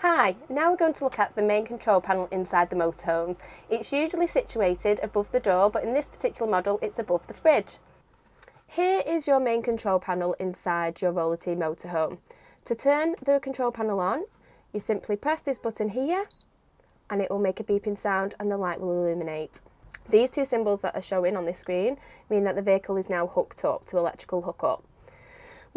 Hi, now we're going to look at the main control panel inside the motorhomes. It's usually situated above the door, but in this particular model it's above the fridge. Here is your main control panel inside your Roller Team motorhome. To turn the control panel on, you simply press this button here and it will make a beeping sound and the light will illuminate. These two symbols that are showing on this screen mean that the vehicle is now hooked up to electrical hookup.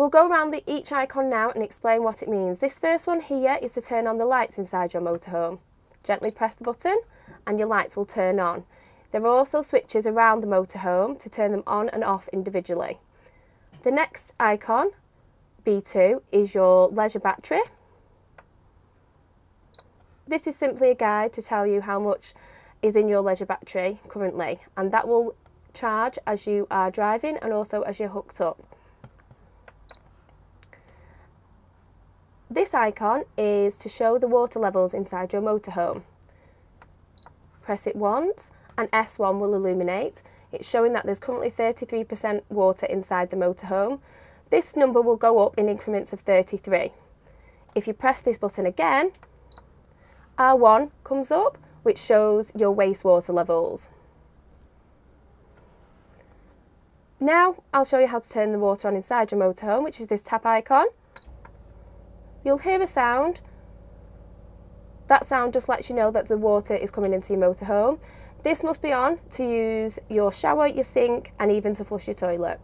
We'll go around each icon now and explain what it means. This first one here is to turn on the lights inside your motorhome. Gently press the button and your lights will turn on. There are also switches around the motorhome to turn them on and off individually. The next icon, B2, is your leisure battery. This is simply a guide to tell you how much is in your leisure battery currently, and that will charge as you are driving and also as you're hooked up. This icon is to show the water levels inside your motorhome. Press it once and S1 will illuminate. It's showing that there's currently 33% water inside the motorhome. This number will go up in increments of 33. If you press this button again, R1 comes up, which shows your wastewater levels. Now I'll show you how to turn the water on inside your motorhome, which is this tap icon. You'll hear a sound. That sound just lets you know that the water is coming into your motorhome. This must be on to use your shower, your sink, and even to flush your toilet.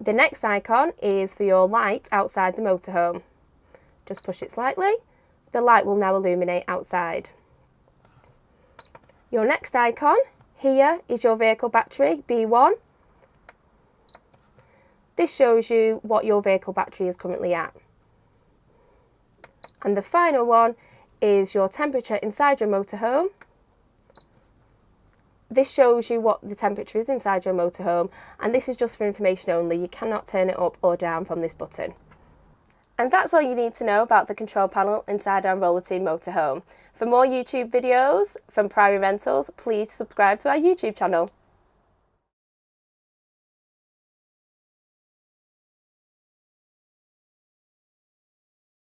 The next icon is for your light outside the motorhome. Just push it slightly. The light will now illuminate outside. Your next icon here is your vehicle battery, B1. This shows you what your vehicle battery is currently at. And the final one is your temperature inside your motorhome. This shows you what the temperature is inside your motorhome, and this is just for information only. You cannot turn it up or down from this button. And that's all you need to know about the control panel inside our Roller Team motorhome. For more YouTube videos from Priory Rentals, please subscribe to our YouTube channel.